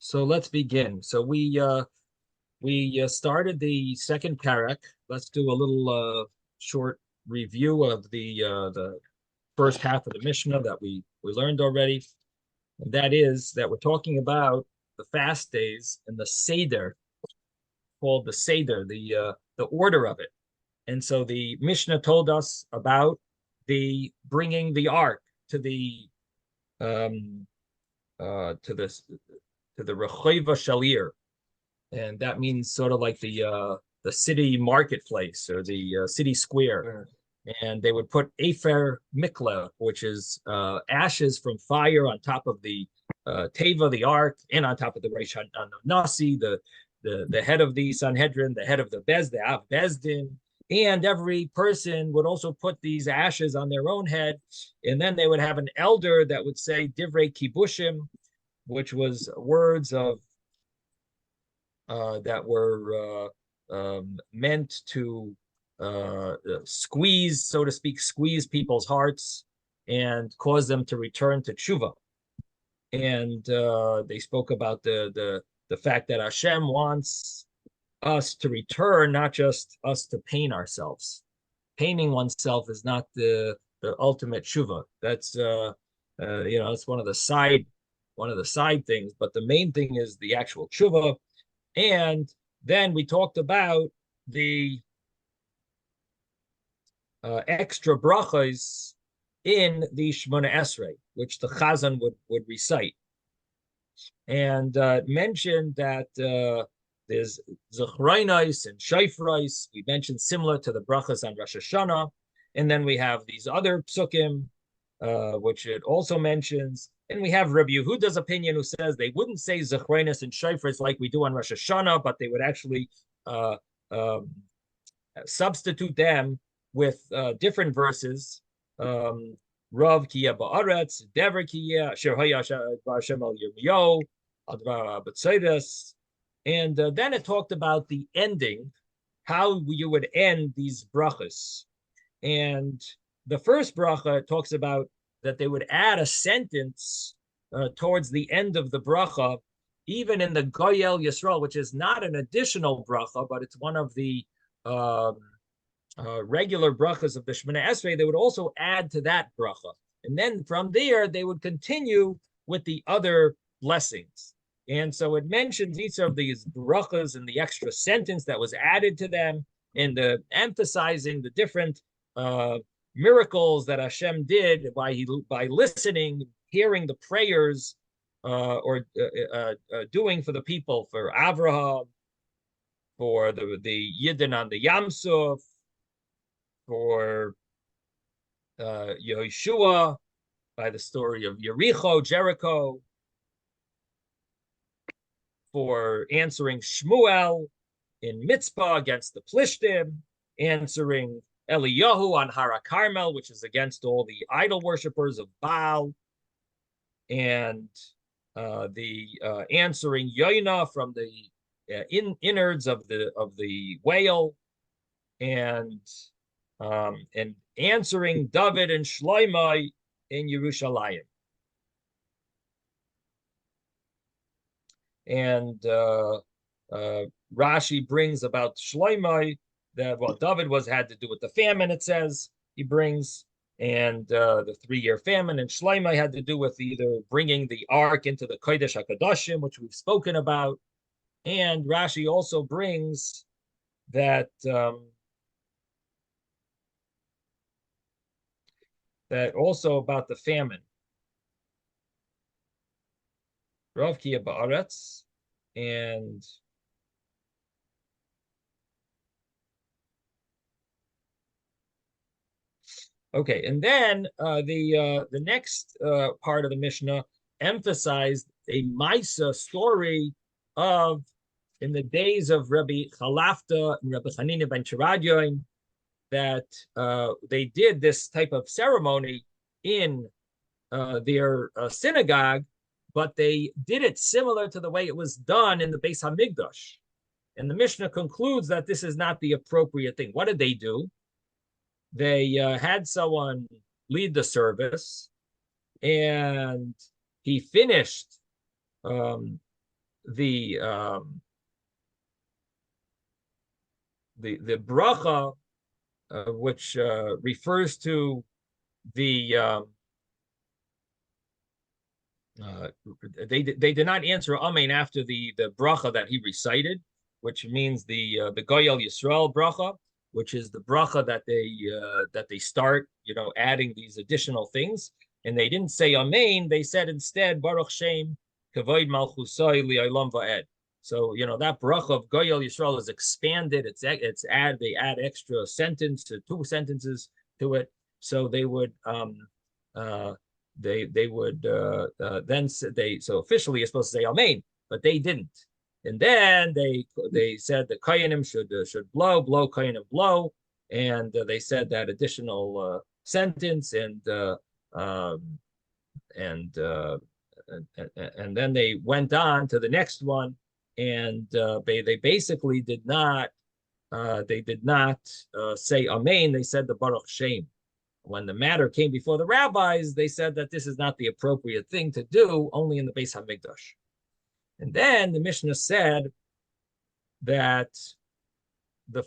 So let's begin. So we started the second parak. Let's do a little short review of the first half of the Mishnah that we learned already. And that is that we're talking about the fast days and the Seder, called the Seder, the order of it. And so the Mishnah told us about the bringing the ark to the um to this to the Rechova Shalir, and that means sort of like the city marketplace or the city square. And they would put Afer Mikla, which is ashes from fire, on top of the Teva, the ark, and on top of the Reish Nasi, the head of the Sanhedrin, the head of the Av Bezdin. And every person would also put these ashes on their own head. And then they would have an elder that would say Divrei Kibushim, which was words of that were meant to squeeze, so to speak, squeeze people's hearts and cause them to return to tshuva. And they spoke about the fact that Hashem wants us to return, not just us to pain ourselves. Painting oneself is not the ultimate tshuva. That's it's one of the side things, but the main thing is the actual tshuva. And then we talked about the extra brachas in the Shemona Esrei, which the Chazan would recite, and mentioned that there's Zechreinos and Shofros. We mentioned similar to the brachas on Rosh Hashanah, and then we have these other psukim, which it also mentions. And we have Rabbi Yehuda's opinion, who says they wouldn't say Zechreinos and Shofros like we do on Rosh Hashanah, but they would actually substitute them with different verses. Rav Kiya Ba'aretz, Dever Kiya, Asher Haya Hashem Al Yirmiyahu, Advar B'Tzeides. And then it talked about the ending, how you would end these brachas. And the first bracha talks about that they would add a sentence towards the end of the bracha, even in the Goyel Yisrael, which is not an additional bracha, but it's one of the regular brachas of the Shemona Esrei. They would also add to that bracha. And then from there, they would continue with the other blessings. And so it mentions each of these brachas and the extra sentence that was added to them, and emphasizing the different miracles that Hashem did by listening, hearing the prayers, or doing for the people, for Avraham, for the Yidden on the Yam Suf, for Yehoshua by the story of Jericho, for answering Shmuel in Mitzpah against the Plishtim, answering Eliyahu on Hara Carmel, which is against all the idol worshippers of Baal, and the answering Yoina from the innards of the whale, and answering David and Shlomo in Yerushalayim. And Rashi brings about Shlomo that, well, David had to do with the famine, it says, he brings, and the 3-year famine, and Shlomo had to do with either bringing the ark into the Kodesh HaKadoshim, which we've spoken about. And Rashi also brings that that also about the famine. Rav Kiya Ba'aretz, and okay, and then the next part of the Mishnah emphasized a Maisa story of in the days of Rabbi Chalafta and Rabbi Hanina ben Teradyon, that they did this type of ceremony in their synagogue, but they did it similar to the way it was done in the Beis Hamikdash. And the Mishnah concludes that this is not the appropriate thing. What did they do? They had someone lead the service, and he finished the bracha, which refers to the they did not answer Amen after the bracha that he recited, which means the Goyal Yisrael bracha, which is the bracha that they start, adding these additional things, and they didn't say Amen. They said instead Baruch Shem Kavod Malchusai Li'olam Va'ed. So that bracha of Goyal Yisrael is expanded. They add extra sentence to 2 sentences to it, so they would they would then they so officially you're supposed to say Amen, but they didn't. And then they said the Koyanim should blow Koyanim blow, and they said that additional sentence, and then they went on to the next one, and they basically did not say Amen. They said the Baruch Shem. When the matter came before the rabbis, they said that this is not the appropriate thing to do, only in the Beis Hamikdash. And then the Mishnah said that the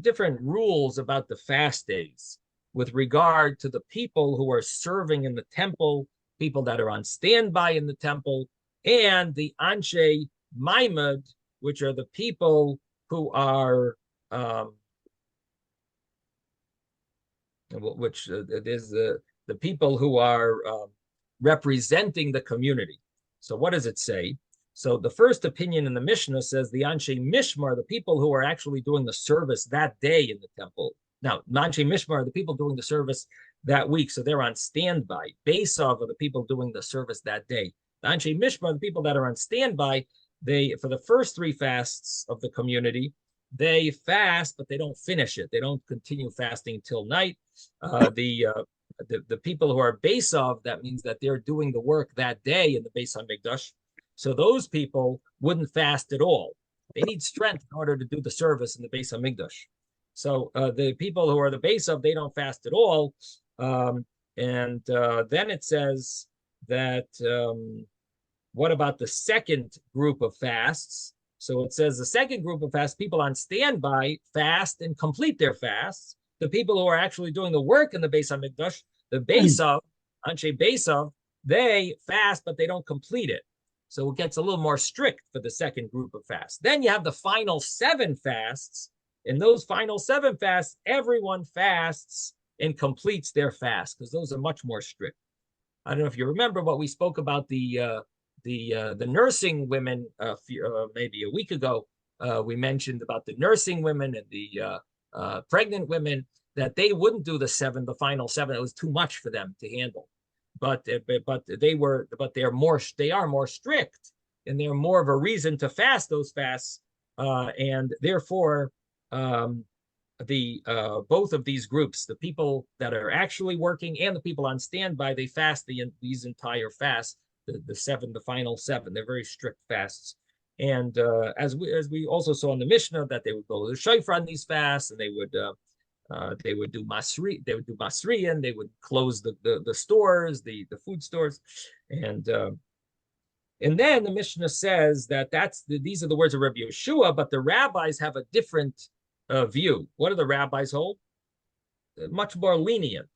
different rules about the fast days with regard to the people who are serving in the temple, people that are on standby in the temple, and the Anshe Maimad, which are the people who are is the people who are representing the community. So what does it say? So the first opinion in the Mishnah says the Anshe Mishmar, the people who are actually doing the service that day in the temple. Now, Anshe Mishmar are the people doing the service that week, so they're on standby. Beisav are the people doing the service that day. The Anshe Mishmar, the people that are on standby, for the first 3 fasts of the community, they fast, but they don't finish it. They don't continue fasting till night. The people who are Beisav, that means that they're doing the work that day in the Beis Hamikdash. So those people wouldn't fast at all. They need strength in order to do the service in the Beis Hamikdash. So the people who are the Beisav, they don't fast at all. Then it says that what about the second group of fasts? So it says the second group of fasts, people on standby fast and complete their fasts. The people who are actually doing the work in the Beis Hamikdash, the Beisav, Anshe Beisav, they fast, but they don't complete it. So it gets a little more strict for the second group of fasts. Then you have the final 7 fasts. In those final 7 fasts, everyone fasts and completes their fast, because those are much more strict. I don't know if you remember what we spoke about the nursing women maybe a week ago. We mentioned about the nursing women and the pregnant women, that they wouldn't do the final 7. It was too much for them to handle. But they are more strict, and they're more of a reason to fast those fasts, and therefore both of these groups, the people that are actually working and the people on standby, they fast these entire fasts, the final 7. They're very strict fasts. And as we also saw in the Mishnah, that they would go to the shofar on these fasts, and they would do masri, and they would close the stores, the food stores, and then the Mishnah says that these are the words of Rabbi Yeshua, but the rabbis have a different view. What do the rabbis hold? Much more lenient.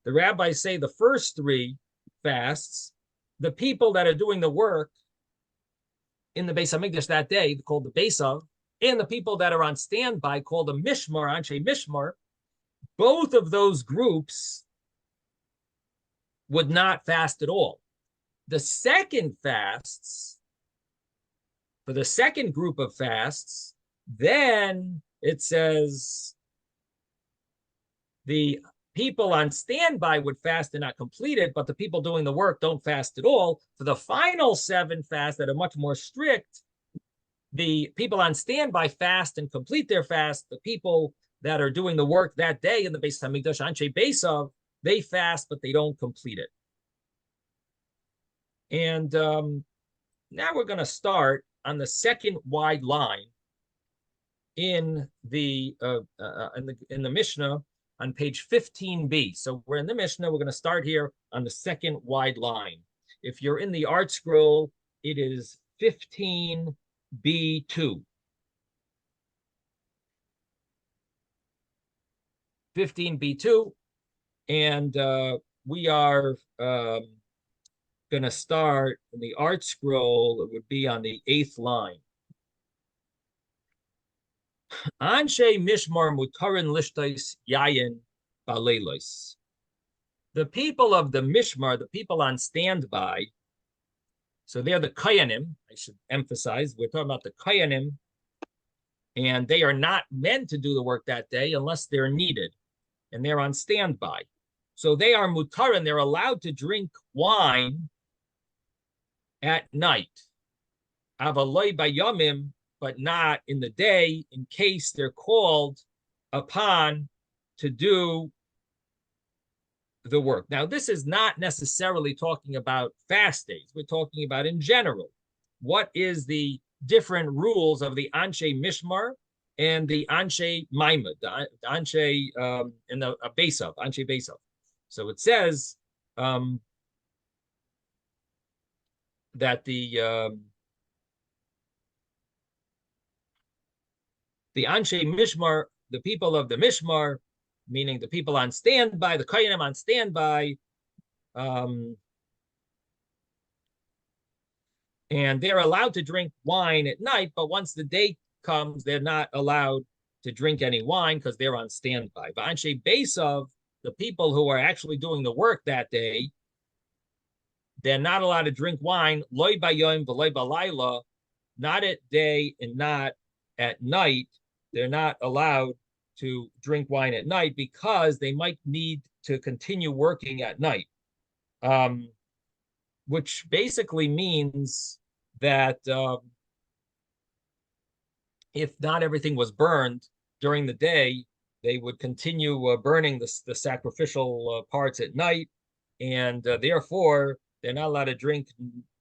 The rabbis say the first 3 fasts, the people that are doing the work in the Beis Hamikdash that day, called the Beisav, and the people that are on standby, called the Mishmar, Anshe Mishmar, both of those groups would not fast at all. The second fasts, for the second group of fasts, then it says the people on standby would fast and not complete it, but the people doing the work don't fast at all. For the final 7 fasts that are much more strict, the people on standby fast and complete their fast. The people that are doing the work that day in the Beis Hamikdash, Anshe Beisav, they fast, but they don't complete it. And now we're going to start on the second wide line in the Mishnah on page 15b. So we're in the Mishnah. We're going to start here on the second wide line. If you're in the art scroll, it is 15b2. 15b2, and we are going to start in the art scroll. It would be on the 8th line. Anshe mishmar mutarin lishtais yayin baleilos. The people of the mishmar, the people on standby, so they're the koyanim. I should emphasize, we're talking about the koyanim, and they are not meant to do the work that day unless they're needed, and they're on standby. So they are mutarin, they're allowed to drink wine at night. Avaloi bayomim, but not in the day, in case they're called upon to do the work. Now, this is not necessarily talking about fast days. We're talking about in general. What is the different rules of the Anshe Mishmar and the Anshe Maimad, the Anshe and the Besav, Anshe Besav. So it says that the Anshe Mishmar, the people of the Mishmar, meaning the people on standby, the Koyanim on standby, and they're allowed to drink wine at night, but once the day comes, they're not allowed to drink any wine because they're on standby. But Anshe Besav, the people who are actually doing the work that day, they're not allowed to drink wine, loy bayom v'loy balayla, not at day and not at night. They're not allowed to drink wine at night because they might need to continue working at night, which basically means that if not everything was burned during the day, they would continue burning the sacrificial parts at night, and therefore they're not allowed to drink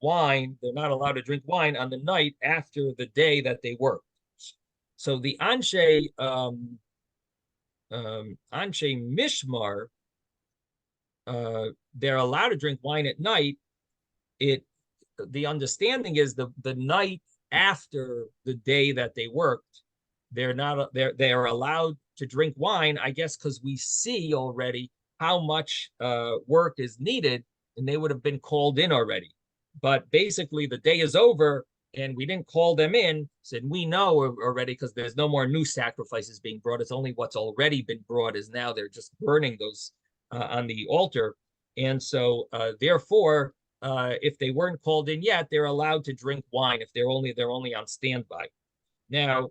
wine. They're not allowed to drink wine on the night after the day that they worked. So the Anshe Mishmar, they're allowed to drink wine at night. The understanding is the night after the day that they worked, they are allowed to drink wine, I guess, because we see already how much work is needed, and they would have been called in already. But basically, the day is over, and we didn't call them in. Said we know already because there's no more new sacrifices being brought. It's only what's already been brought is now they're just burning those on the altar. And so therefore, if they weren't called in yet, they're allowed to drink wine if they're only on standby. Now,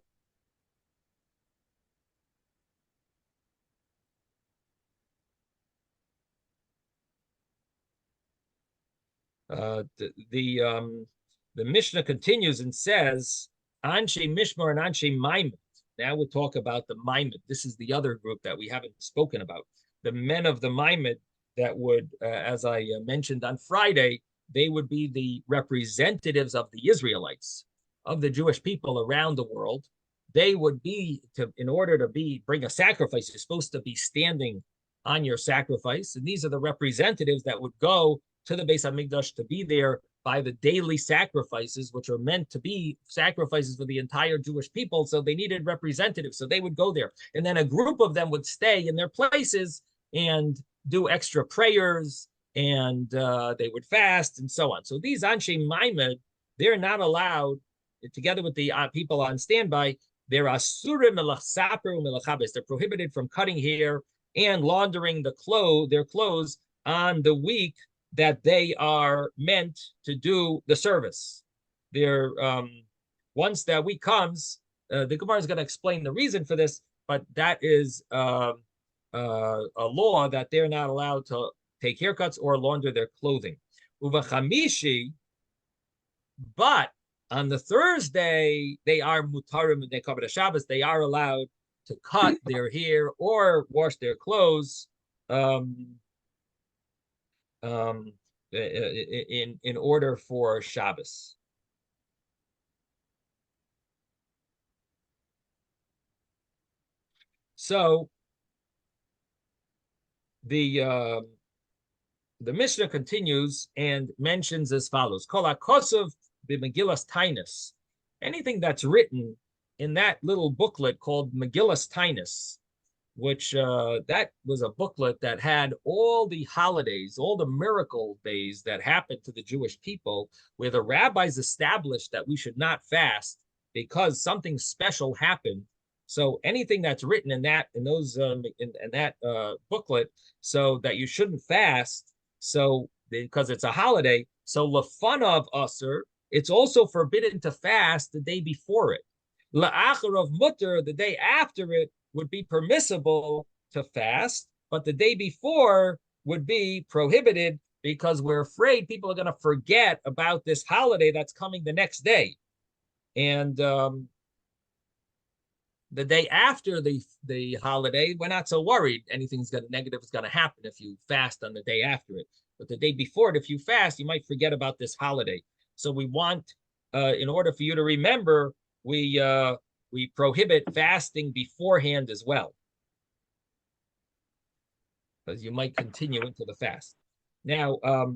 the Mishnah continues and says, Anshe Mishmar and Anshe Maimad. Now we'll talk about the Maimad. This is the other group that we haven't spoken about. The men of the Maimad that would, as I mentioned on Friday, they would be the representatives of the Israelites, of the Jewish people around the world. They would be, in order to bring a sacrifice, you're supposed to be standing on your sacrifice. And these are the representatives that would go to the Beis HaMikdash to be there by the daily sacrifices, which are meant to be sacrifices for the entire Jewish people. So they needed representatives. So they would go there. And then a group of them would stay in their places and do extra prayers, and they would fast and so on. So these Anshe Maimad, they're not allowed, together with the people on standby, they're asurim melachsaper u'melachabes. They're prohibited from cutting hair and laundering their clothes on the week that they are meant to do the service. They're once that week comes, the Gemara is going to explain the reason for this, but that is a law that they're not allowed to take haircuts or launder their clothing. Uvachamishi, but on the Thursday, they are mutarim and they cover the Shabbos. They are allowed to cut their hair or wash their clothes in order for Shabbos. So the Mishnah continues and mentions as follows: Kol hakosov Megillas Taanis, anything that's written in that little booklet called Megillas Taanis, which that was a booklet that had all the holidays, all the miracle days that happened to the Jewish people, where the rabbis established that we should not fast because something special happened. So anything that's written in that booklet, so that you shouldn't fast, so because it's a holiday, so lefanav aser, it's also forbidden to fast the day before it. La'achar of mutter, the day after it, would be permissible to fast, but the day before would be prohibited because we're afraid people are going to forget about this holiday that's coming the next day. And the day after the holiday, we're not so worried. Anything's negative is going to happen if you fast on the day after it. But the day before it, if you fast, you might forget about this holiday. So we want, in order for you to remember, we prohibit fasting beforehand as well, because you might continue into the fast. Now, Rabbi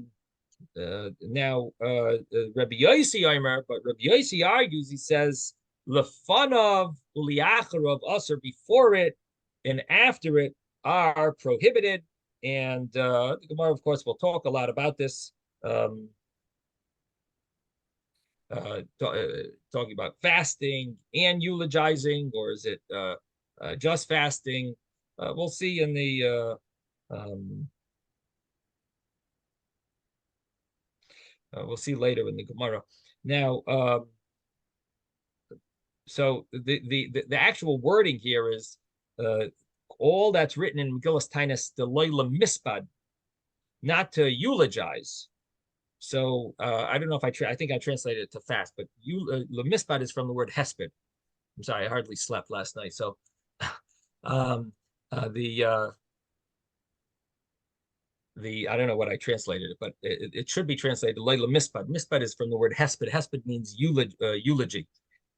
Yossi Omer, but Rabbi Yossi argues, he says, lefanav uliacharav usher, before it and after it are prohibited. And the Gemara, of course, will talk a lot about this, talking about fasting and eulogizing, or is it just fasting? We'll see in the we'll see later in the Gemara. Now, so the actual wording here is all that's written in Megillas Taanis, the loyla mispad, not to eulogize. So I don't know if I think I translated it to fast, but mispad is from the word hesped. I'm sorry, I hardly slept last night. So I don't know what I translated it, but it should be translated Leila Mispad. Mispad is from the word hesped. Hesped means eulogy.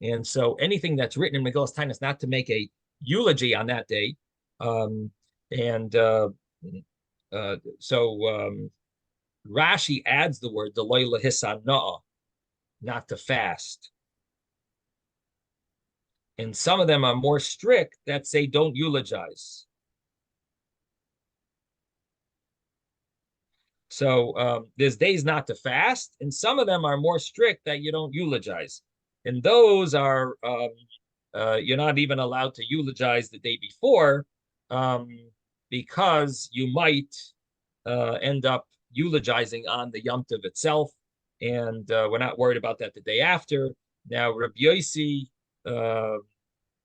And so anything that's written in Megillas Taanis not to make a eulogy on that day. Rashi adds the word Leila Hisana'ah, not to fast. And some of them are more strict that say don't eulogize. So there's days not to fast, and some of them are more strict that you don't eulogize. And those are, you're not even allowed to eulogize the day before, because you might end up eulogizing on the Yom Tov itself, and we're not worried about that the day after. Now, Rabbi Yossi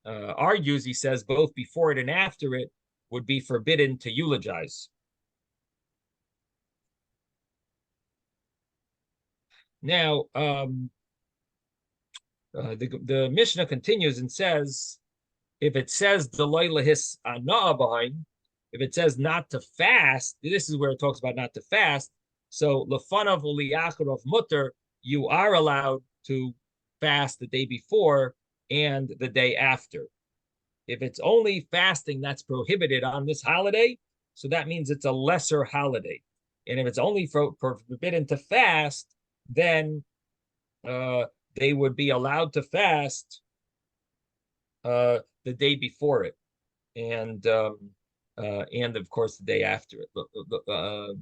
argues, he says both before it and after it would be forbidden to eulogize. Now, the Mishnah continues and says, if it says the Leila his anah behind, if it says not to fast, this is where it talks about not to fast. So lefanav uliacharav mutter, you are allowed to fast the day before and the day after. If it's only fasting that's prohibited on this holiday, so that means it's a lesser holiday. And if it's only forbidden to fast, then they would be allowed to fast the day before it, and of course the day after it. The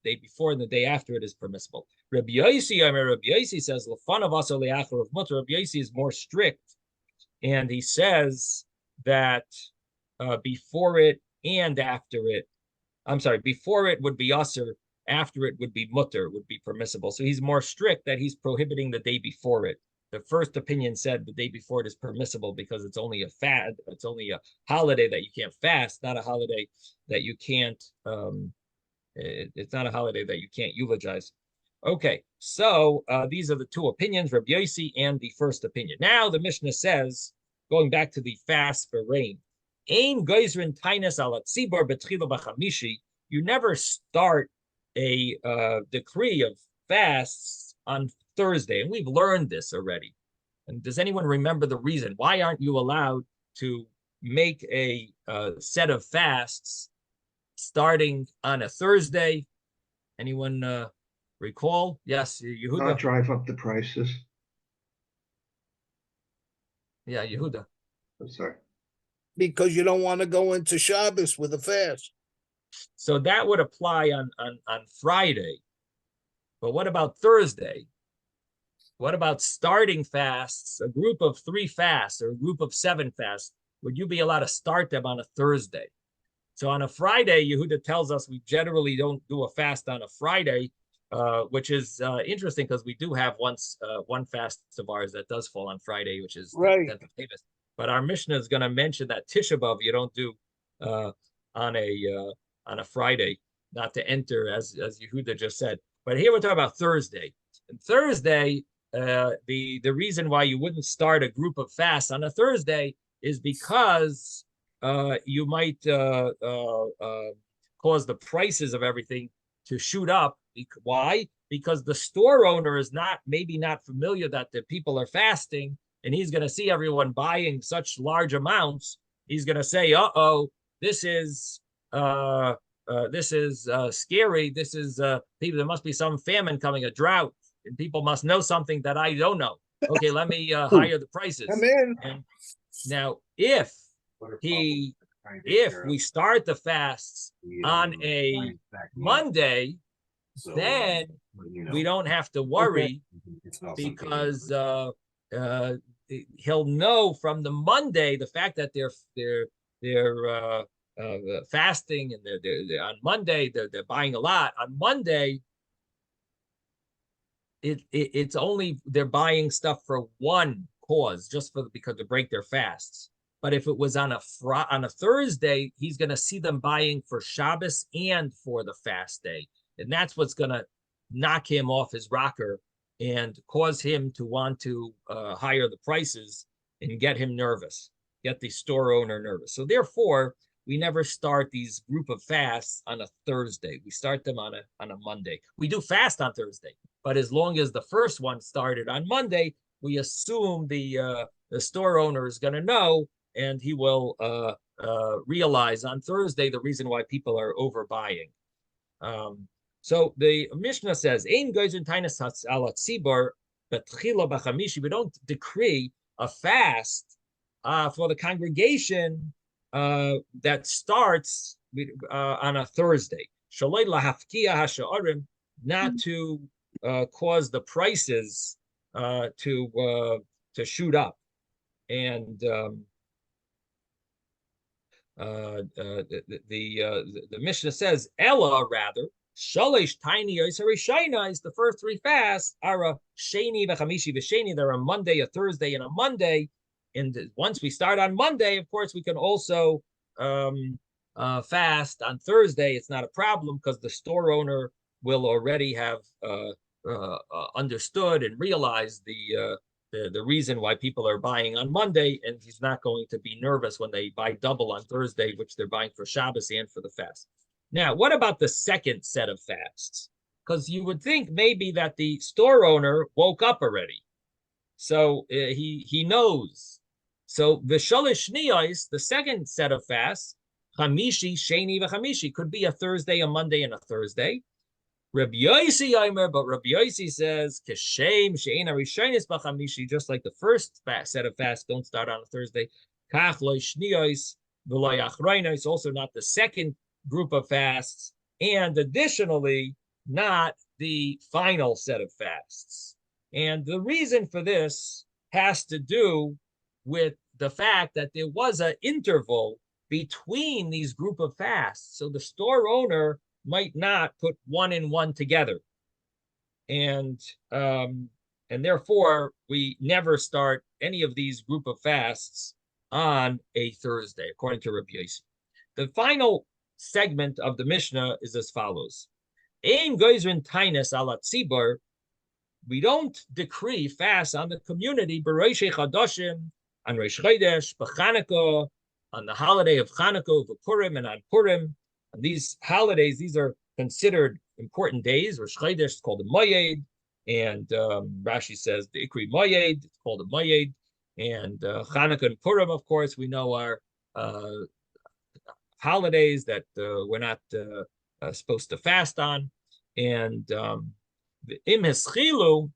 day before and the day after it is permissible. Rabbi Yossi says Rabbi Yossi is more strict, and he says that before it and after it, I'm sorry, before it would be usher, after it would be mutter, would be permissible. So he's more strict that he's prohibiting the day before it. The first opinion said the day before it is permissible because it's only it's only a holiday that you can't fast, not a holiday that you can't, it's not a holiday that you can't eulogize. Okay, so these are the two opinions, Rabbi Yossi and the first opinion. Now the Mishnah says, going back to the fast for rain, Ein Geizrin Taanis ala Tzibor B'tchila B'chamishi, you never start a decree of fasts on Thursday. And we've learned this already. And does anyone remember the reason? Why aren't you allowed to make a set of fasts starting on a Thursday? Anyone Recall? Yes, Not Yehuda. drive up the prices. Yeah, Yehuda. I'm sorry. Because you don't want to go into Shabbos with a fast. So that would apply on Friday. But what about Thursday? What about starting fasts, a group of 3 fasts or a group of 7 fasts? Would you be allowed to start them on a Thursday? So on a Friday, Yehuda tells us we generally don't do a fast on a Friday, which is interesting because we do have one fast of ours that does fall on Friday, which is Right. 10th of Tavis. But our Mishnah is going to mention that Tisha B'Av you don't do on a Friday, not to enter, as Yehuda just said. But here we're talking about Thursday. And Thursday, the reason why you wouldn't start a group of fasts on a Thursday is because you might cause the prices of everything to shoot up. Why? Because the store owner is maybe not familiar that the people are fasting, and he's going to see everyone buying such large amounts. He's going to say, "Uh-oh, this is scary. This is people. There must be some famine coming, a drought, and people must know something that I don't know. Okay, let me higher the prices." Come in. And now, if we start the fasts on a Monday, then we don't have to worry because he'll know from the Monday the fact that they're fasting and they're on Monday they're buying a lot on Monday. It's only they're buying stuff for one cause, just because to break their fasts. But if it was on a Thursday, he's going to see them buying for Shabbos and for the fast day. And that's what's going to knock him off his rocker and cause him to want to higher the prices and get him nervous, get the store owner nervous. So therefore, we never start these group of fasts on a Thursday. We start them on a Monday. We do fast on Thursday, but as long as the first one started on Monday, we assume the store owner is going to know, and he will realize on Thursday the reason why people are overbuying. So the Mishnah says, "Ein goyzin tainas ala tzibur betchila b'chamishi." We don't decree a fast for the congregation that starts on a Thursday. Shaloi lahafkia hasha'arim, not to cause the prices to shoot up. And the Mishnah says, Ella, rather, Shalish Tiny Shaina is the first 3 fasts are a Sheni v'Chamishi v'Sheni. They're a Monday, a Thursday, and a Monday. And once we start on Monday, of course, we can also fast on Thursday. It's not a problem because the store owner will already have understood and realized the reason why people are buying on Monday, and he's not going to be nervous when they buy double on Thursday, which they're buying for Shabbos and for the fast. Now, what about the second set of fasts? Because you would think maybe that the store owner woke up already, so he knows. So v'shalish shniyos, the second set of fasts, chamishi, sheni, v'chamishi, could be a Thursday, a Monday, and a Thursday. Rabbi Yossi Yomer, but Rabbi Yossi says, Keshem she'ena rishonis b'chamishi, just like the first set of fasts don't start on a Thursday. Kach lo shniyos v'lo achronos, also not the second group of fasts, and additionally, not the final set of fasts. And the reason for this has to do with the fact that there was an interval between these group of fasts. So the store owner might not put one and one together. And therefore, we never start any of these group of fasts on a Thursday, according to Rabbi Yossi. The final segment of the Mishnah is as follows. Ein goyzrin tainas ala tzibur. We don't decree fasts on the community, b'roshei chadashim, on Rosh Chodesh, b'Chanukah, on the holiday of Chanukah, v'Purim, and on Purim. And these holidays, these are considered important days. Rosh Chodesh is called the Moyed, and Rashi says the Ikri Moyed, it's called the Moyed. And Chanukah and Purim, of course, we know are holidays that we're not supposed to fast on. And Im Hischilu,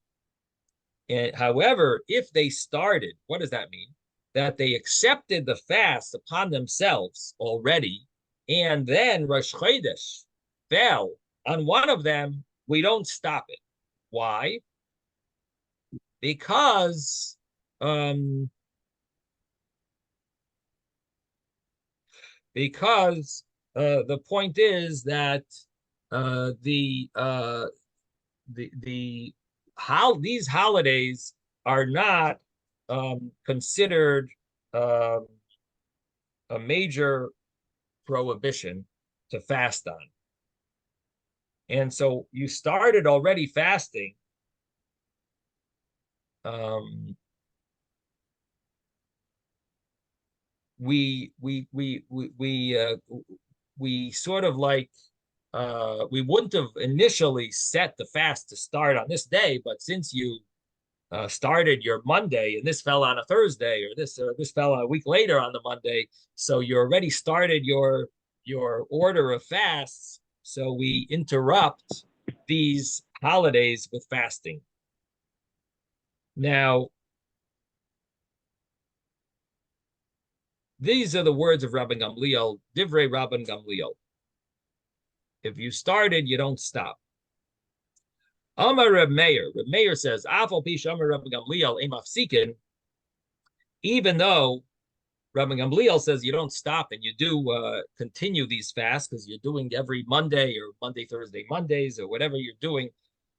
however, if they started, what does that mean? That they accepted the fast upon themselves already, and then Rosh Chodesh fell on one of them, we don't stop it. Why? Because the point is that these holidays are not considered a major prohibition to fast on. And so you started already fasting. We sort of like we wouldn't have initially set the fast to start on this day, but since you started your Monday and this fell on a Thursday, or this fell a week later on the Monday, so you already started your order of fasts. So we interrupt these holidays with fasting. Now, these are the words of Rabban Gamliel, Divrei Rabban Gamliel. If you started, you don't stop. Amar Reb Meir. Reb Meir says, Afal Pish Amar Rabban Gamliel Emafsikin. Even though Rabban Gamliel says you don't stop and you do continue these fasts because you're doing every Monday or Monday, Thursday, Mondays, or whatever you're doing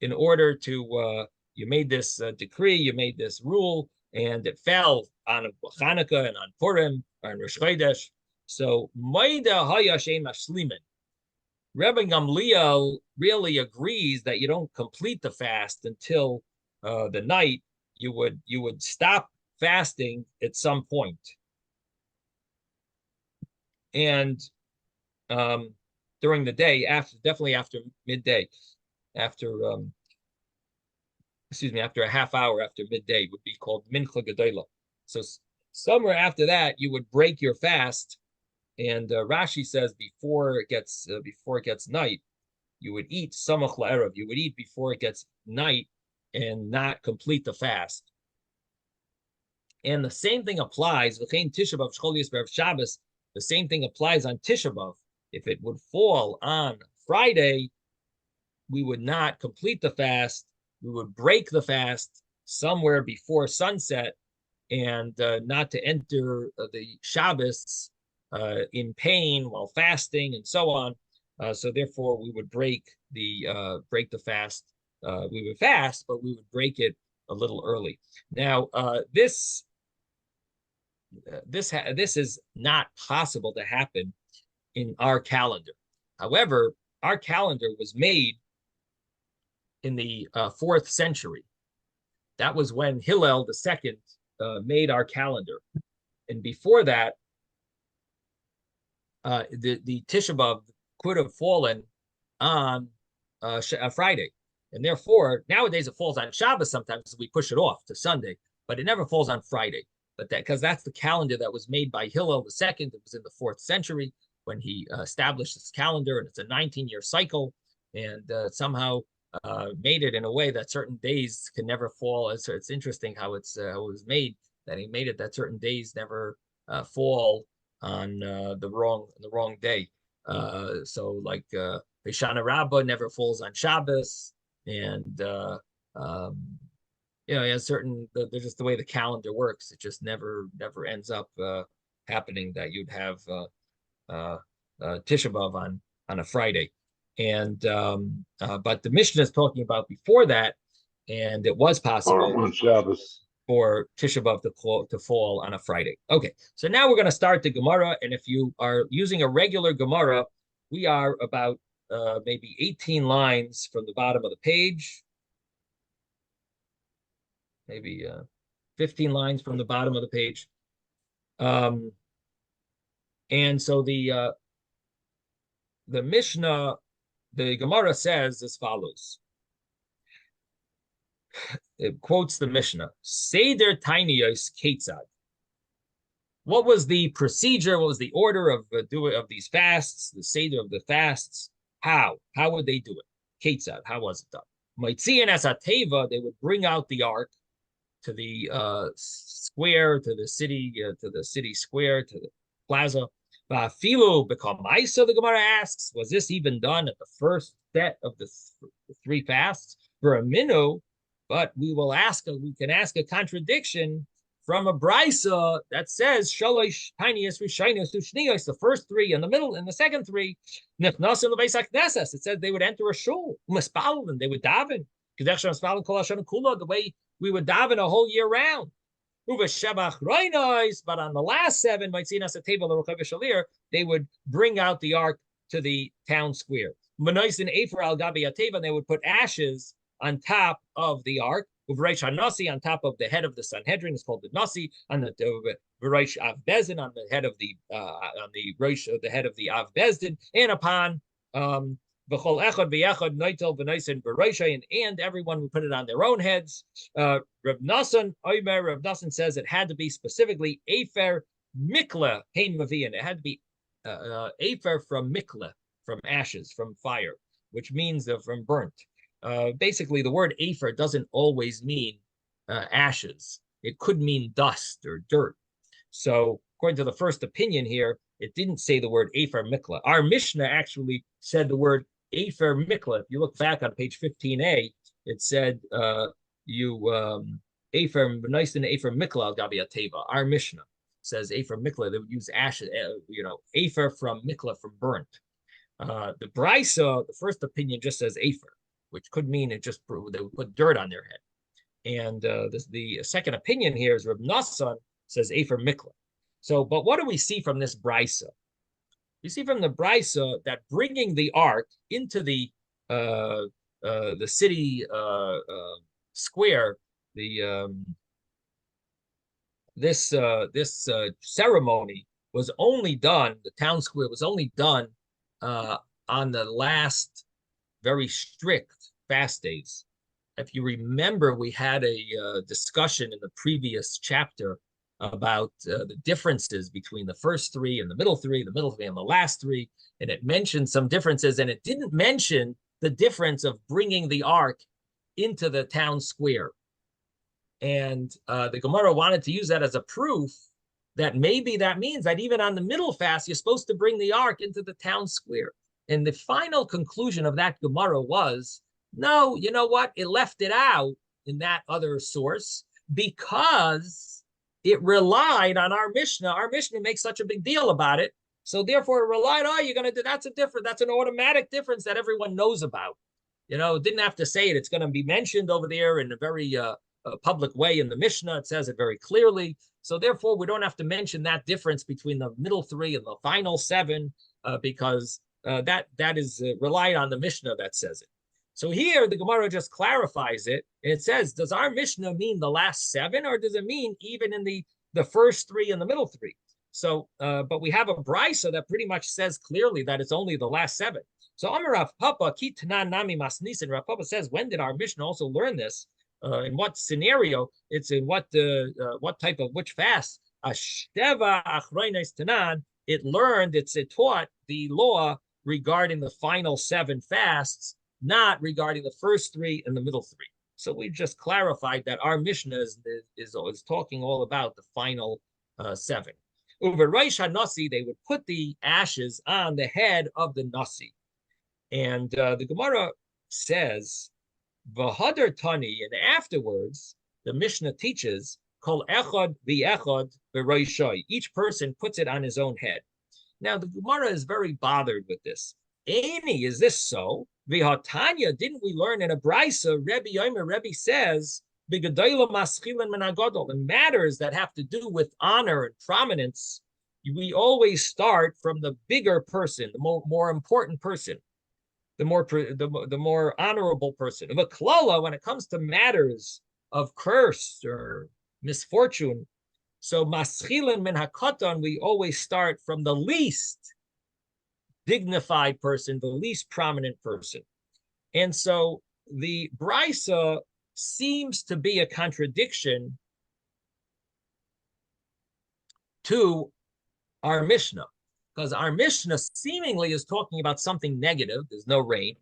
in order to, you made this decree, you made this rule, and it fell on Chanukah and on Purim or on Rosh Chodesh. So, Maida Hayashem Ashlimin. Rabban Gamliel really agrees that you don't complete the fast until the night. You would stop fasting at some point. And during the day, definitely after midday, after a half hour after midday would be called Mincha Gedola. So somewhere after that, you would break your fast. And Rashi says before it gets night, you would eat samach la'erev. You would eat before it gets night and not complete the fast. And the same thing applies. The same thing applies on Tisha B'av. If it would fall on Friday, we would not complete the fast. We would break the fast somewhere before sunset, and not to enter the Shabbos in pain while fasting and so on. So therefore, we would break the fast. We would fast, but we would break it a little early. Now, this is not possible to happen in our calendar. However, our calendar was made in the 4th century. That was when Hillel II made our calendar. And before that, the Tisha B'av could have fallen on a Friday. And therefore, nowadays it falls on Shabbos sometimes, so we push it off to Sunday, but it never falls on Friday. But because that's the calendar that was made by Hillel II. It was in the 4th century when he established this calendar, and it's a 19-year cycle, and somehow made it in a way that certain days can never fall. It's interesting how it was made, that he made it that certain days never fall on the wrong day. So like Hoshana Rabbah never falls on Shabbos, and there's just the way the calendar works. It just never ends up happening that you'd have Tisha B'av on a Friday. And but the Mishnah is talking about before that, and it was possible on Shabbos for Tisha B'av to fall on a Friday. Okay, so now we're going to start the Gemara, and if you are using a regular Gemara, we are about maybe 18 lines from the bottom of the page, maybe 15 lines from the bottom of the page. And so the Mishnah, the Gemara says as follows. It quotes the Mishnah, Seder Taanis Ketzad. What was the procedure? What was the order of these fasts, the Seder of the fasts? How would they do it? Ketzad, how was it done? Maitzian as a teva, they would bring out the ark to the square, to the city square, to the plaza. Filu become Isa, the Gemara asks, was this even done at the first set of the three fasts? For a minu, but we can ask a contradiction from a brisa that says shalosh tinius rishainos ushnios, the first three in the middle and the second three. Nifnas in the Beis HaKnesses, it said they would enter a shul, umaspal, and they would daven. The way we would daven a whole year round. But on the last seven, they would bring out the ark to the town square. And they would put ashes on top of the ark. On top of the head of the Sanhedrin is called the Nasi, on the Reish Av Bezdin, on the head of the head of the Av Bezdin, and upon and everyone would put it on their own heads. Rav Nassan says it had to be specifically Afer Mikla Hein Mavian. It had to be Afer from Mikla, from ashes, from fire, which means from burnt. Basically, the word Afer doesn't always mean ashes. It could mean dust or dirt. So, according to the first opinion here, it didn't say the word Afer Mikla. Our Mishnah actually said the word Afer Mikla. If you look back on page 15a, it said Afer nice and Afer Mikla al Gabi Teva. Our Mishnah says Afer Mikla. They would use ashes, Afer from Mikla, from burnt. The Brisa, the first opinion, just says Afer, which could mean they would put dirt on their head. And the second opinion here is Rav Nassan says Afer Mikla. So, but what do we see from this brisa? You see from the brisa that bringing the ark into the city square, this ceremony was only done. The town square was only done on the last very strict fast days. If you remember, we had a discussion in the previous chapter about the differences between the first three and the middle three and the last three, and it mentioned some differences, and it didn't mention the difference of bringing the ark into the town square. And the Gemara wanted to use that as a proof that maybe that means that even on the middle fast, you're supposed to bring the ark into the town square. And the final conclusion of that Gemara was, no, you know what? It left it out in that other source because it relied on our Mishnah. Our Mishnah makes such a big deal about it. So therefore it relied, you're going to do, that's an automatic difference that everyone knows about. It didn't have to say it. It's going to be mentioned over there in a very public way in the Mishnah. It says it very clearly. So therefore we don't have to mention that difference between the middle three and the final seven because that is relied on the Mishnah that says it. So here the Gemara just clarifies it, and it says, does our Mishnah mean the last seven, or does it mean even in the first three and the middle three? So, but we have a brisa that pretty much says clearly that it's only the last seven. So Amar Rav Papa, Ki Tanan Nami Masnis, and Rav Papa says, when did our Mishnah also learn this? In what scenario? It's in what type of which fast? Ashteva Achroines Tanan. It taught the law regarding the final seven fasts, not regarding the first three and the middle three. So we just clarified that our Mishnah is talking all about the final seven. Over Reish HaNasi, they would put the ashes on the head of the Nasi. And the Gemara says, V'hadar Tani, and afterwards, the Mishnah teaches, Kol echad v'echad v'roishai. Each person puts it on his own head. Now, the Gemara is very bothered with this. Any, is this so? V'hatanya, didn't we learn in a brisa? Rebbe says, in matters that have to do with honor and prominence, we always start from the bigger person, the more important person, the more honorable person. V'klala, when it comes to matters of curse or misfortune, so maschilin min hakatan, we always start from the least dignified person, the least prominent person. And so the brisa seems to be a contradiction to our Mishnah, because our Mishnah seemingly is talking about something negative. There's no rain.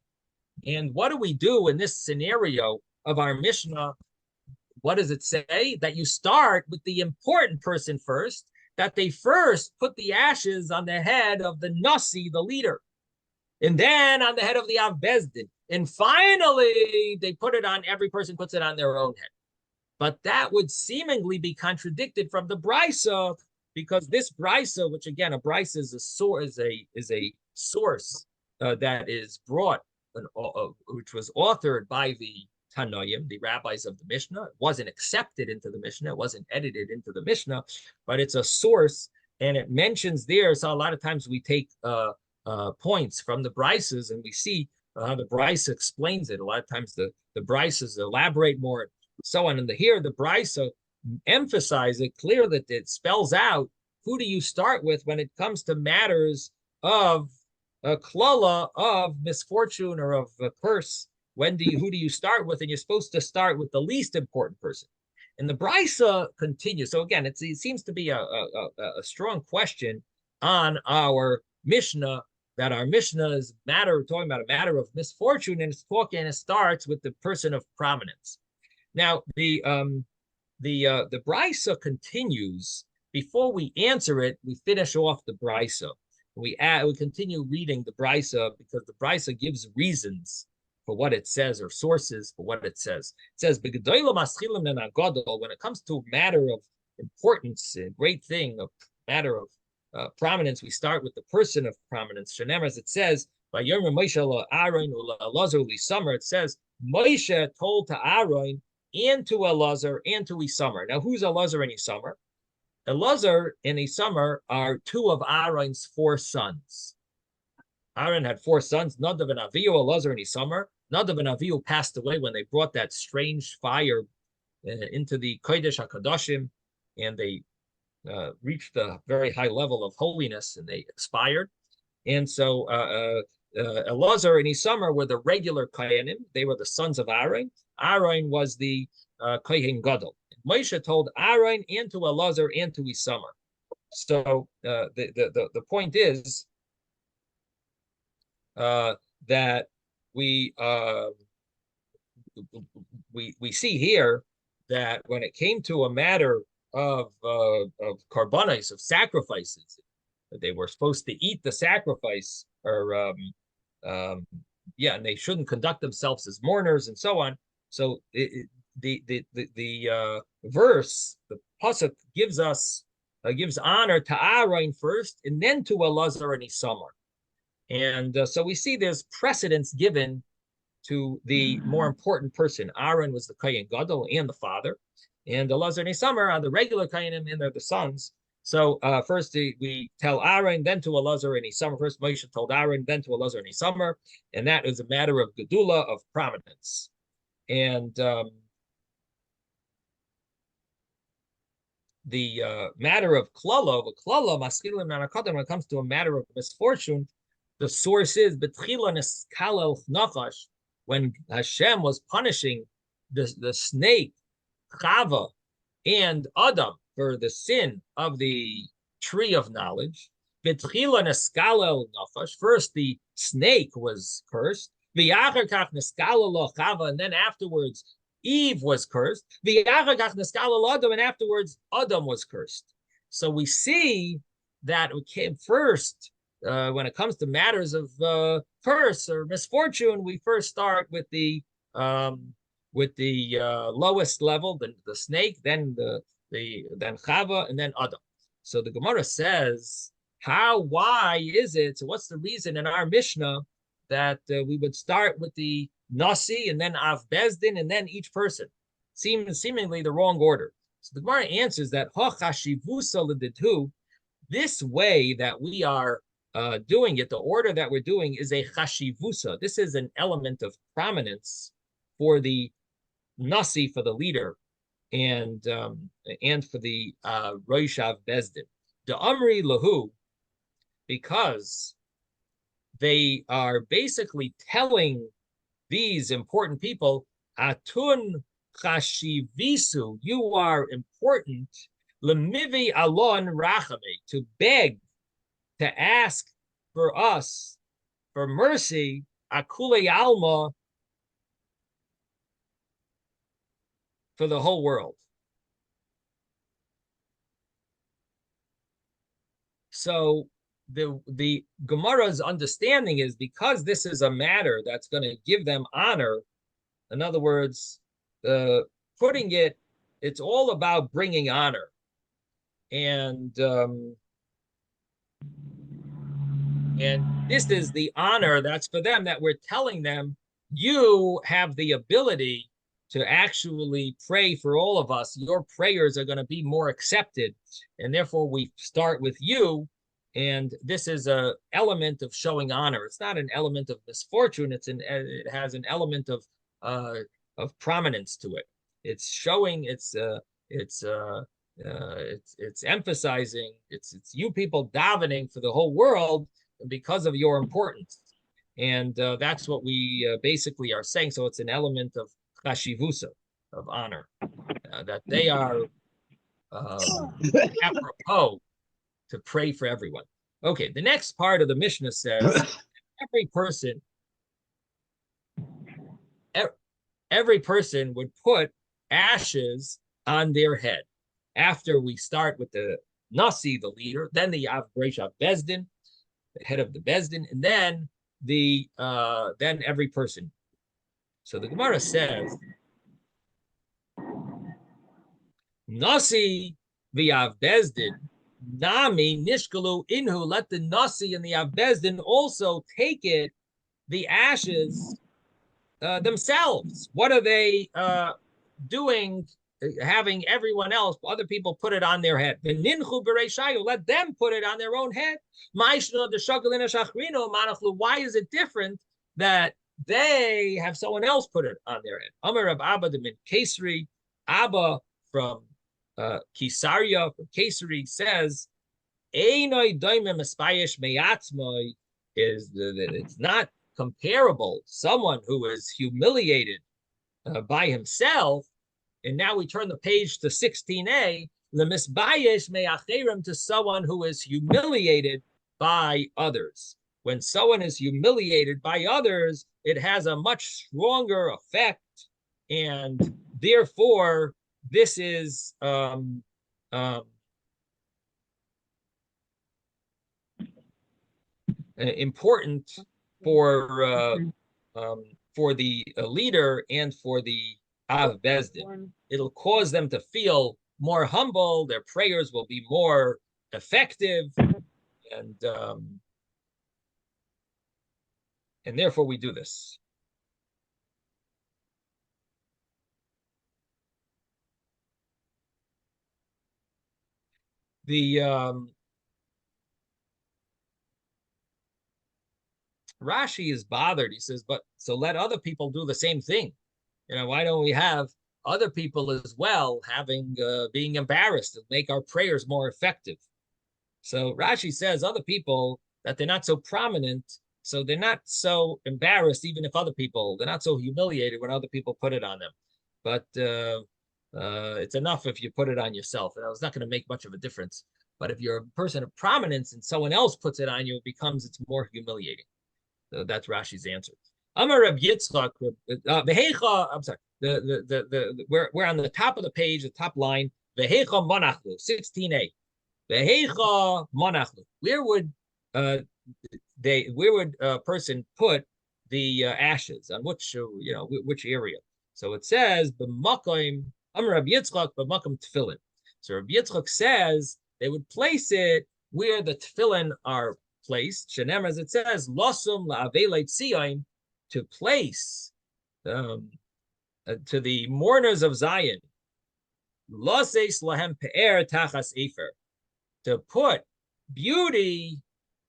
And what do we do in this scenario of our Mishnah? What does it say? That you start with the important person first, that they first put the ashes on the head of the Nasi, the leader, and then on the head of the Av Bezdin. And finally, they put it on, every person puts it on their own head. But that would seemingly be contradicted from the Brisa, because this Brisa, which again, a Brisa is a source, is a source that is brought, which was authored by the Tanoim, the rabbis of the Mishnah. It wasn't accepted into the Mishnah. It wasn't edited into the Mishnah, but it's a source, and it mentions there. So a lot of times we take points from the Brisas, and we see how the Brisa explains it. A lot of times the Brisas elaborate more, so on. And here the Brisa emphasize it clear, that it spells out who do you start with when it comes to matters of a klala, of misfortune or of a curse. Who do you start with? And you're supposed to start with the least important person. And the Brisa continues. So again, it seems to be a strong question on our Mishnah, that our Mishnah is talking about a matter of misfortune, and it starts with the person of prominence. Now, the Brisa continues. Before we answer it, we finish off the Brisa. We continue reading the Brisa, because the Brisa gives reasons for what it says, or sources for what it says. It says, when it comes to a matter of importance, a great thing, a matter of prominence, we start with the person of prominence. As it says, by Yom Moshe Aaron Elazar Lisamar, it says Moshe told to Aaron and to Elazar and to Isamar. Now, who's Elazar and Isamar? Elazar and Isamar are two of Aaron's 4 sons. Aaron had 4 sons, Nadav and Avihu, Elazar and Isamar. Nadav and Avihu passed away when they brought that strange fire into the Kodesh HaKadoshim, and they reached a very high level of holiness, and they expired. And so Elazar and Isamar were the regular Kohanim. They were the sons of Aaron. Aaron was the Kohen Gadol. Moshe told Aaron and to Elazar and to Isamar. So the point is that we see here that when it came to a matter of karbanos, of sacrifices, that they were supposed to eat the sacrifice, or and they shouldn't conduct themselves as mourners, and so on. So the verse, the pasuk, gives honor to Aaron first, and then to Elazar and Isamar. And so we see there's precedence given to the more important person. Aaron was the Kohen Gadol and the father, and Elazar and Isamar are the regular Kohanim, and they're the sons. So first we tell Aaron, then to Elazar and Isamar. First Moshe told Aaron, then to Elazar and Isamar, and that is a matter of gedula, of prominence. And the matter of klala, maskilim nanakadim, when it comes to a matter of misfortune, the source is betchila neskalel nachash, when Hashem was punishing the snake, Chava, and Adam for the sin of the tree of knowledge. Betchila neskalel nachash, first the snake was cursed, v'yachar kach neskalel Chava, and then afterwards Eve was cursed, v'yachar kach neskalel Adam, and afterwards Adam was cursed. So we see that it came first. When it comes to matters of curse or misfortune, we first start with the lowest level, the snake, then then Chava, and then Adam. So the Gemara says, why is it? So what's the reason in our Mishnah that we would start with the Nasi, and then Av Bezdin, and then each person? Seemingly the wrong order. So the Gemara answers that this way that we are doing it, the order that we're doing, is a chashivusa. This is an element of prominence for the nasi, for the leader, and for the Rosh Av Bezdin. The Amri Lahu, because they are basically telling these important people, Atun chashivisu, you are important, lemivi alon rachame, to beg, to ask for us for mercy, akule alma, for the whole world. So the Gemara's understanding is, because this is a matter that's going to give them honor. In other words, putting it, it's all about bringing honor, and this is the honor that's for them, that we're telling them, you have the ability to actually pray for all of us. Your prayers are going to be more accepted, and therefore we start with you. And this is a element of showing honor. It's not an element of misfortune. It has an element of prominence to it. It's showing. It's emphasizing. It's you people davening for the whole world because of your importance, and that's what we basically are saying. So it's an element of chashivusa, of honor, that they are apropos to pray for everyone. Okay, the next part of the Mishnah says every person would put ashes on their head. After we start with the Nasi, the leader, then the Av Bereisha Bezdin, the head of the Bezdin, and then then every person. So the Gemara says, Nasi v'Av Bezdin, Nami nishkalu inhu, let the Nasi and the Av Bezdin also take it, the ashes themselves. What are they doing? Having everyone else, other people, put it on their head. Let them put it on their own head. Why is it different that they have someone else put it on their head? Amar of Abba the Min Kesri, Abba from Kisaria, from Kesri, says, it's not comparable. Someone who is humiliated by himself. And now we turn the page to 16a, lemisbayesh me'acherim, to someone who is humiliated by others. When someone is humiliated by others, it has a much stronger effect, and therefore this is important for the leader and for the Av Bezdin. It'll cause them to feel more humble. Their prayers will be more effective, and therefore we do this. The Rashi is bothered. He says, but so let other people do the same thing. Why don't we have other people as well being embarrassed and make our prayers more effective? So Rashi says other people, that they're not so prominent, so they're not so embarrassed, even if they're not so humiliated when other people put it on them. But it's enough if you put it on yourself. And it's not going to make much of a difference. But if you're a person of prominence and someone else puts it on you, it's more humiliating. So that's Rashi's answer. Amar Reb Yitzchok, I'm sorry. We're on the top of the page, the top line. Vehecha monachlu, 16a. Vehecha monachlu. Where would a person put the ashes, on which area? So it says b'makom. Amar Reb Yitzchok b'makom tefillin. So Reb Yitzchok says they would place it where the tefillin are placed. Shenem, as it says, losum la'avelei tzion, to place to the mourners of Zion, loses lahem pe'er tachas efer, to put beauty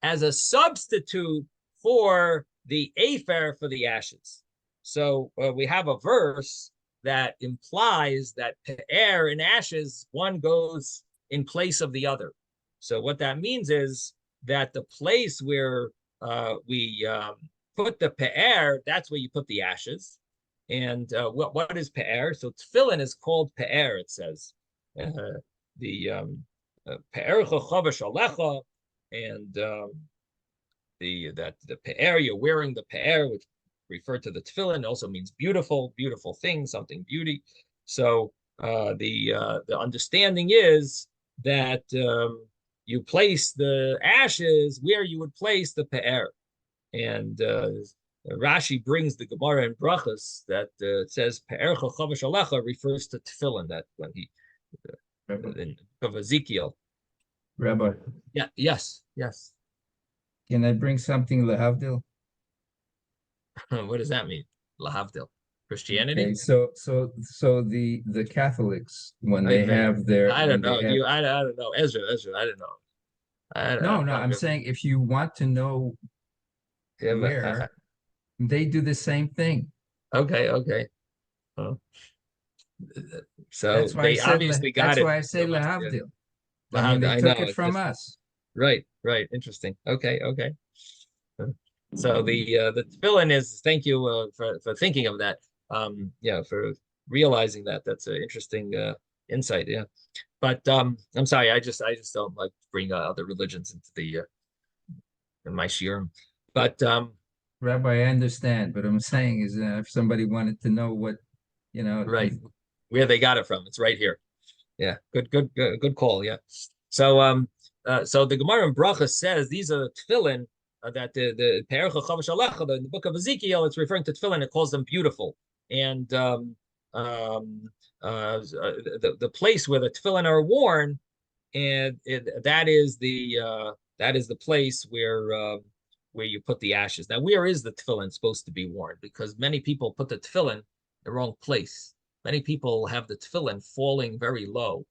as a substitute for the efer, for the ashes. So we have a verse that implies that pe'er and ashes, one goes in place of the other. So what that means is that the place where we put the pe'er, that's where you put the ashes. And what is pe'er? So tefillin is called pe'er, it says. The pe'er chachava shalecha, and the pe'er, you're wearing the pe'er, which refer to the tefillin, also means beautiful, beautiful thing, something beauty. So the understanding is that you place the ashes where you would place the pe'er. And Rashi brings the Gemara in Brachas that it says pe'ercha chavash alecha refers to tefillin, that when he in of Ezekiel. Rabbi, Yeah, yes. can I bring something lehavdil? What does that mean? Lahavdil. Christianity? Okay, so the Catholics when I they bet. have their I don't know. I I don't know. Ezra, I don't know. no, I'm saying if you want to know where, they do the same thing. Okay. Well, so That's why I they said obviously got that's it. why I say So much, lehavdil. yeah. I mean, they I took know, it it's from just- us. Right. Interesting. Okay. So the tefillin is, thank you for thinking of that. Yeah, for realizing that. That's an interesting insight. Yeah, but I'm sorry, I just don't like to bring other religions into the in my shiurim. But Rabbi, I understand, but I'm saying is if somebody wanted to know what, right, where they got it from, it's right here. Yeah, good call. Yeah. So so the Gemara in Bracha says these are the tefillin that the Pe'ercha Chavash Alecha, the book of Ezekiel, it's referring to tefillin. It calls them beautiful, and the place where the tefillin are worn, and that is the place where you put the ashes. Now, where is the tefillin supposed to be worn? Because many people put the tefillin in the wrong place. Many people have the tefillin falling very low.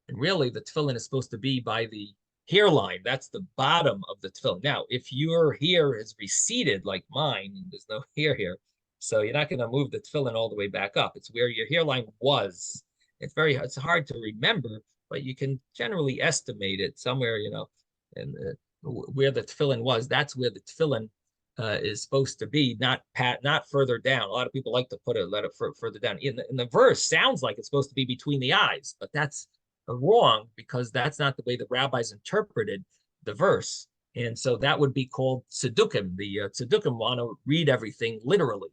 And really, the tefillin is supposed to be by the hairline. That's the bottom of the tefillin. Now, if your hair is receded like mine, there's no hair here, so you're not going to move the tefillin all the way back up. It's where your hairline was. It's hard to remember, but you can generally estimate it somewhere, and where the tefillin was. That's where the tefillin is supposed to be, not further down. A lot of people like to let it further down. In the verse, sounds like it's supposed to be between the eyes, but that's wrong, because that's not the way the rabbis interpreted the verse. And so that would be called tzedukim. The tzedukim want to read everything literally.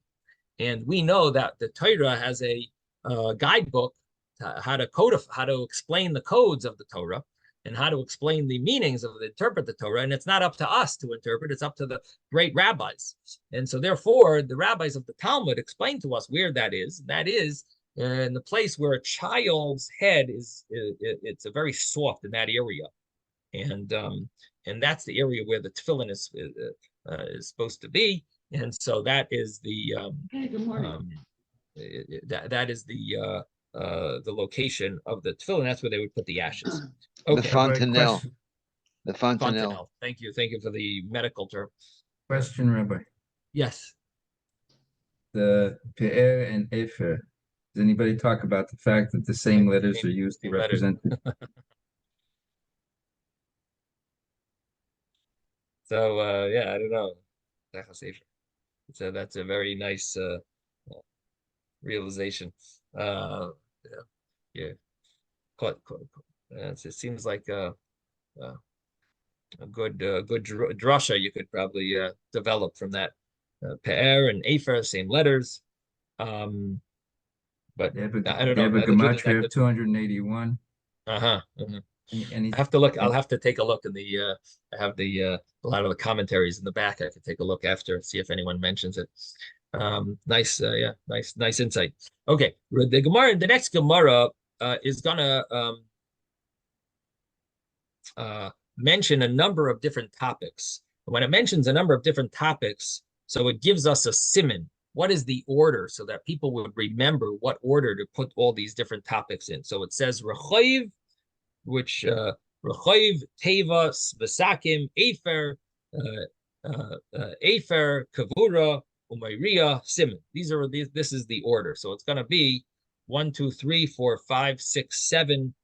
And we know that the Torah has a guidebook to how to explain the codes of the Torah and how to explain the meanings of interpret the Torah. And it's not up to us to interpret, it's up to the great rabbis. And so therefore, the rabbis of the Talmud explain to us where that is. That is in the place where a child's head it's a very soft in that area. And that's the area where the tefillin is supposed to be. And so that is that is the location of the tefillin. That's where they would put the ashes. The Okay. fontanelle. Question, The fontanelle. Fontanelle. Thank you for the medical term. Rabbi. Yes. The Pe'er and Efer. Does anybody talk about the fact that the same letters are used to Same letters. represent it? So yeah, I don't know. So that's a very nice realization. Yeah. It seems like a good drasha you could probably develop from that. Pe'er and Efer, same letters. But I don't know. They have a The truth is gematria of 281. I have to look. I'll have to take a look in the. I have a lot of the commentaries in the back. I could take a look after, see if anyone mentions it. Nice, yeah, nice insight. Okay, the next Gemara is gonna mention a number of different topics. When it mentions a number of different topics, so it gives us a siman. What is the order, so that people would remember what order to put all these different topics in? So it says Rechayiv, which Rechayiv, Teva, Svesakim, Efer, Efer, Kavura, Umayriya, Siman. This is the order. So it's going to be 1, 2, 3, 4, 5, 6, 7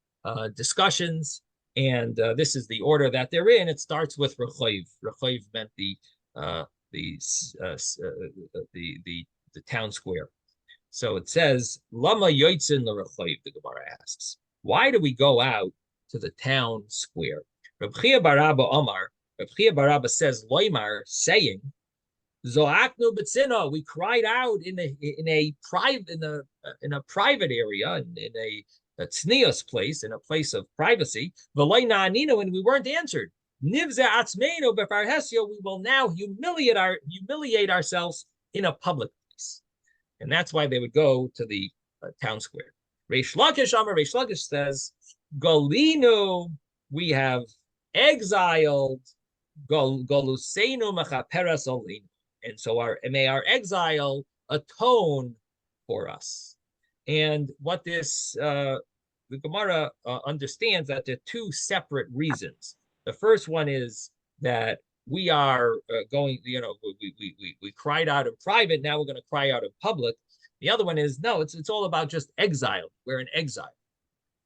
discussions, and this is the order that they're in. It starts with Rechayiv. Rechayiv meant the town square. So it says, Lama yoitzin l'Rechayiv, the Gemara asks. Why do we go out to the town square? Reb Chia bar Abba Omar, Rav Chia bar Abba says, Loimar, saying, Zoaknu b'tzina, we cried out in a private area, in a tznius place, in a place of privacy. V'loy na'aninu, and we weren't answered. Nivze atzmeinu b'farhesio, we will now humiliate ourselves in a public place, and that's why they would go to the town square. Reish Lakish says, Golinu, we have exiled Golusenu mechaperes olinu. And so may our exile atone for us. And what this, the Gemara understands that there are two separate reasons. The first one is that we are going, we cried out in private, now we're going to cry out in public. The other one is, no, it's all about just exile. We're in exile.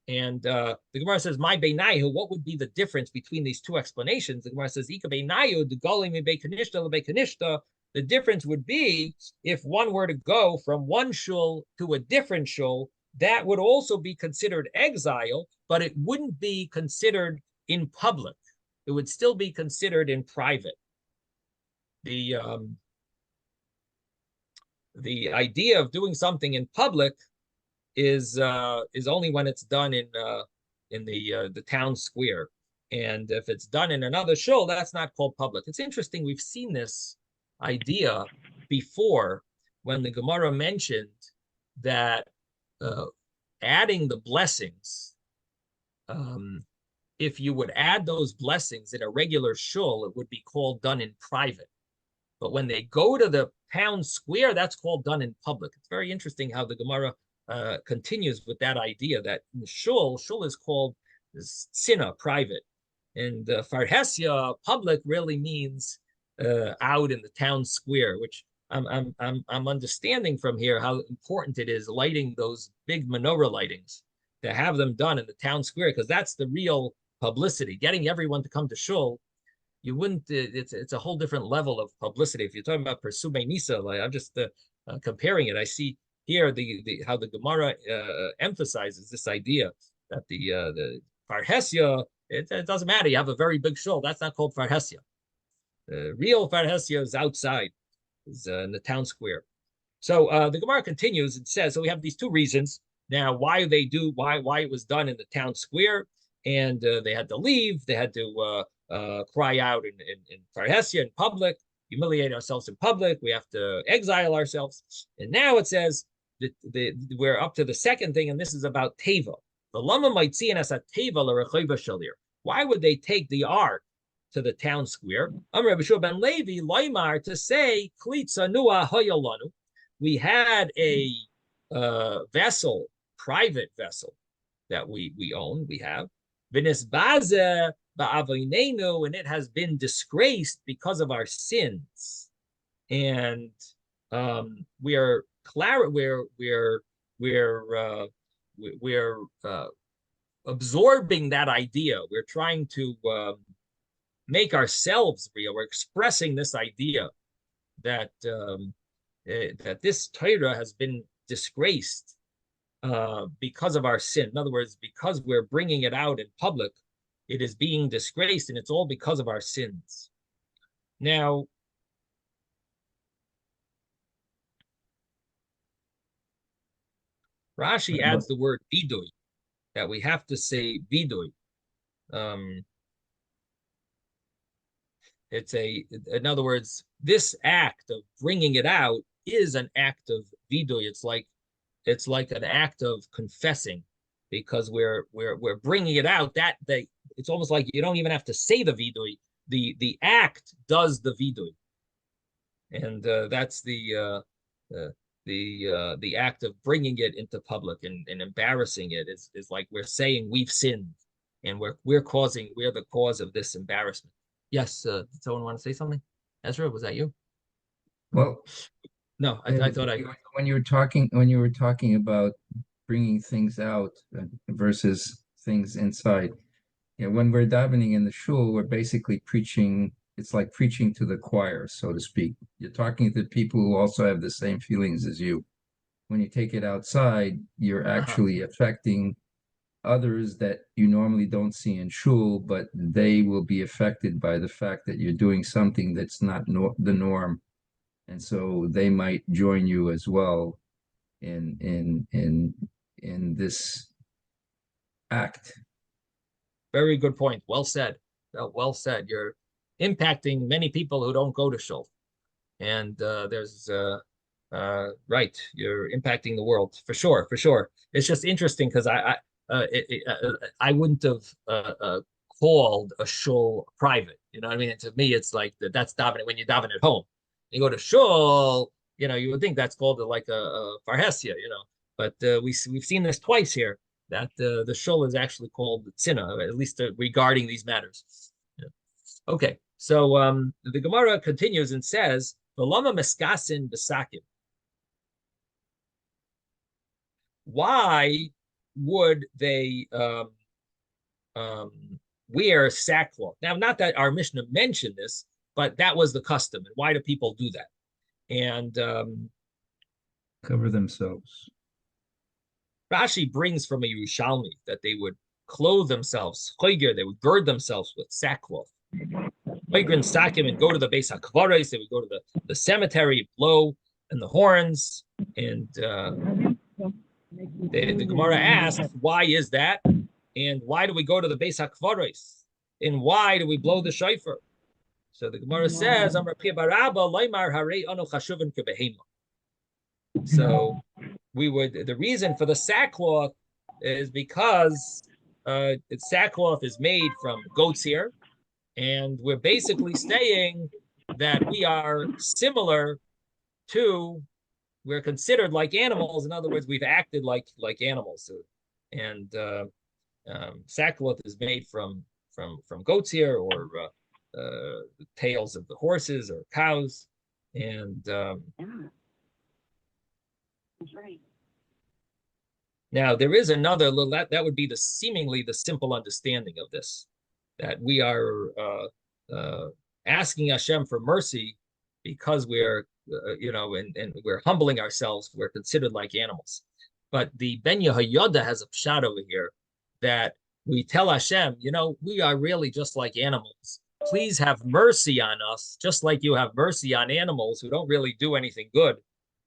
And the Gemara says, "My beinayu." What would be the difference between these two explanations? The Gemara says, "Ika beinayu the golim bekanishta lebekanishta." The difference would be if one were to go from one shul to a different shul, that would also be considered exile, but it wouldn't be considered in public. It would still be considered in private. The idea of doing something in public is only when it's done in the town square, and if it's done in another shul, that's not called public. It's interesting. We've seen this idea before when the Gemara mentioned that adding the blessings, if you would add those blessings in a regular shul, it would be called done in private. But when they go to the town square, that's called done in public. It's very interesting how the Gemara continues with that idea that in the shul is called sina, private, and farhesia, public, really means out in the town square, which I'm understanding from here how important it is lighting those big menorah lightings, to have them done in the town square, because that's the real publicity. Getting everyone to come to shul, you wouldn't. It's a whole different level of publicity. If you're talking about Persume Nisa, like I'm just comparing it. I see here how the Gemara emphasizes this idea that the farhesia, it doesn't matter. You have a very big shul. That's not called farhesia. The real farhesia is outside, is in the town square. So the Gemara continues and says, so we have these two reasons now why it was done in the town square, and they had to leave. They had to cry out in farhesia, in public, humiliate ourselves in public. We have to exile ourselves. And now it says that we're up to the second thing, and this is about teva. The lama might see as a teva l'rechayva shalir. Why would they take the ark to the town square? Amar Rabbi ben Levi loymar, to say klitza nua hayalanu. We had a vessel, private vessel that we own. We have v'nisbaze ba'avinenu, and it has been disgraced because of our sins. And we're absorbing that idea. We're trying to make ourselves real. We're expressing this idea that that this Torah has been disgraced because of our sin. In other words, because we're bringing it out in public, it is being disgraced, and it's all because of our sins. Now, Rashi adds the word vidui, that we have to say vidui. In other words, this act of bringing it out is an act of vidui. It's like an act of confessing, because we're bringing it out. It's almost like you don't even have to say the vidui. The act does the vidui, and that's the act of bringing it into public and embarrassing it is like we're saying we've sinned, and we're the cause of this embarrassment. Yes, did someone want to say something? Ezra, was that you? Well, no, I thought when you were talking about bringing things out versus things inside. When we're davening in the shul, we're basically preaching. It's like preaching to the choir, so to speak. You're talking to people who also have the same feelings as you. When you take it outside, you're actually affecting others that you normally don't see in shul, but they will be affected by the fact that you're doing something that's not the norm. And so they might join you as well in this act. Very good point. Well said. Well said. You're impacting many people who don't go to shul. And there's right, you're impacting the world for sure, for sure. It's just interesting because I wouldn't have called a shul private. You know what I mean? And to me, it's like that's davening when you daven at home. You go to shul, you know, you would think that's called like a farhesia, you know. But we've seen this twice here that the shul is actually called tzina, at least regarding these matters. Yeah. Okay, so the Gemara continues and says, "V'lama meskasin b'sakim." Why would they wear sackcloth? Now, not that our Mishnah mentioned this, but that was the custom. And why do people do that? And Cover themselves. Rashi brings from a Yerushalmi that they would clothe themselves, they would gird themselves with sackcloth. Sakim and go to the Beis HaKvaros, they would go to the cemetery, blow and the horns. And the Gemara asks, why is that? And why do we go to the Beis HaKvaros? And why do we blow the shofar? So the Gemara says, so we would, the reason for the sackcloth is because sackcloth is made from goat's hair, and we're basically saying that we are similar to, we're considered like animals. In other words, we've acted like animals. And sackcloth is made from goat's hair or the tails of the horses or cows, and Yeah. That's right. now there is another little that would be seemingly the simple understanding of this, that we are asking Hashem for mercy because we're and we're humbling ourselves. We're considered like animals. But the Ben Yehoyada has a pshat over here that we tell Hashem, we are really just like animals. Please have mercy on us, just like you have mercy on animals who don't really do anything good,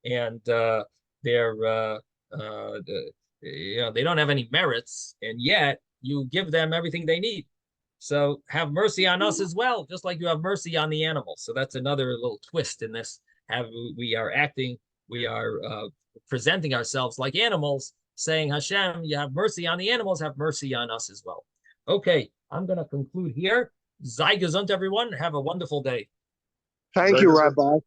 and they're they don't have any merits, and yet you give them everything they need. So have mercy on us as well, just like you have mercy on the animals. So that's another little twist in this. We are presenting ourselves like animals, saying, Hashem, you have mercy on the animals, have mercy on us as well. Okay, I'm going to conclude here. Sei gesund, everyone. Have a wonderful day. Thank you, Rabbi.